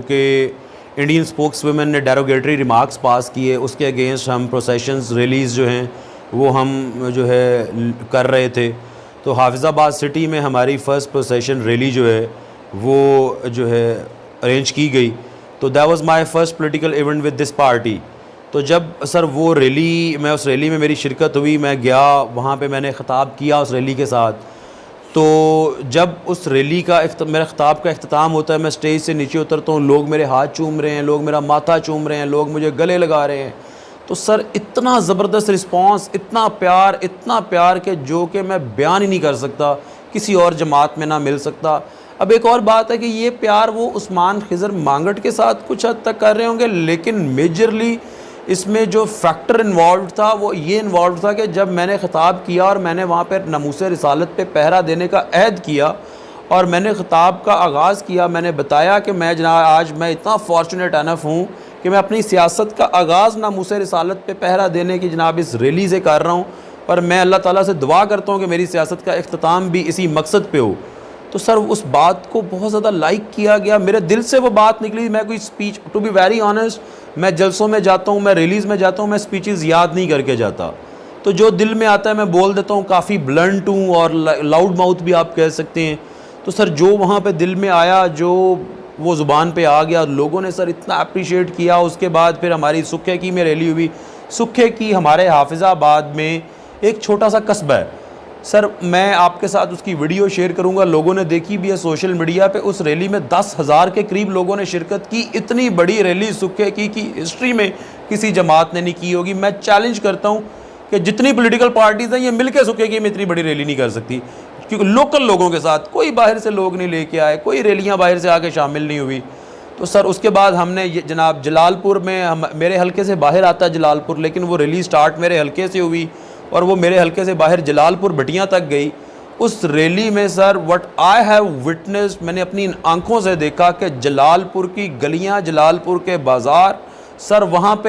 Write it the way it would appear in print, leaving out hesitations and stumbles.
कि Indian spokes women ने derogatory remarks पास किए, उसके अगेंस्ट हम प्रोसेशंस रिलीज़ जो हैं वो हम जो है कर रहे थे। तो हाफिज़ाबाद सिटी में हमारी फ़र्स्ट प्रोसेशन रैली जो है वो जो है अरेंज की गई। तो that was my first political event with this party. तो जब सर वो रैली, मैं उस रैली में मेरी शिरकत हुई, मैं गया वहाँ पे, मैंने ख़िताब किया उस रैली के साथ। तो जब उस रैली का मेरा ख़िताब का इख्तिताम होता है, मैं स्टेज से नीचे उतरता हूँ, लोग मेरे हाथ चूम रहे हैं, लोग मेरा माथा चूम रहे हैं, लोग मुझे गले लगा रहे हैं। तो सर इतना ज़बरदस्त रिस्पांस, इतना प्यार कि जो कि मैं बयान ही नहीं कर सकता, किसी और जमात में ना मिल सकता। अब एक और बात है कि ये प्यार वो उस्मान खिज़र मांगट के साथ कुछ हद तक कर रहे होंगे, लेकिन मेजरली इसमें जो फैक्टर इन्वॉल्व था वो ये इन्वॉल्व था कि जब मैंने ख़िताब किया और मैंने वहाँ पर नमूसे रिसालत पे पहरा देने का अहद किया और मैंने ख़िताब का आगाज़ किया, मैंने बताया कि मैं जनाब आज मैं इतना फॉर्चुनेट अनफ हूँ कि मैं अपनी सियासत का आगाज़ नमूसे रिसालत पे पहरा देने की जनाब इस रैली से कर रहा हूँ, और मैं अल्लाह ताला से दुआ करता हूँ कि मेरी सियासत का इख्तिताम भी इसी मकसद पे हो। तो सर उस बात को बहुत ज़्यादा लाइक किया गया, मेरे दिल से वो बात निकली। मैं कोई speech, to be very honest, मैं जलसों में जाता हूँ, मैं रिलीज़ में जाता हूँ, मैं स्पीचेस याद नहीं करके जाता। तो जो दिल में आता है मैं बोल देता हूँ, काफ़ी ब्लंट हूँ और लाउड माउथ भी आप कह सकते हैं। तो सर जो वहाँ पे दिल में आया, जो वो ज़ुबान पे आ गया, लोगों ने सर इतना अप्रिशिएट किया। उसके बाद फिर हमारी सुखे की में रैली हुई। सुखे की हमारे हाफिज़ाबाद में एक छोटा सा कस्बा है सर, मैं आपके साथ उसकी वीडियो शेयर करूंगा, लोगों ने देखी भी है सोशल मीडिया पे। उस रैली में 10,000 के करीब लोगों ने शिरकत की। इतनी बड़ी रैली सुखे की हिस्ट्री में किसी जमात ने नहीं की होगी। मैं चैलेंज करता हूं कि जितनी पॉलिटिकल पार्टीज़ हैं ये मिलकर सुखे की में इतनी बड़ी रैली नहीं कर सकती, क्योंकि लोकल लोगों के साथ, कोई बाहर से लोग नहीं लेके आए, कोई रैलियाँ बाहर से आके शामिल नहीं हुई। तो सर उसके बाद हमने जनाब जलालपुर में, मेरे हल्के से बाहर आता है जलालपुर, लेकिन वो रैली स्टार्ट मेरे हल्के से हुई और वो मेरे हल्के से बाहर जलालपुर भटियां तक गई। उस रैली में sir what I have witnessed, मैंने अपनी आंखों से देखा कि जलालपुर की गलियां, जलालपुर के बाज़ार, सर वहाँ पे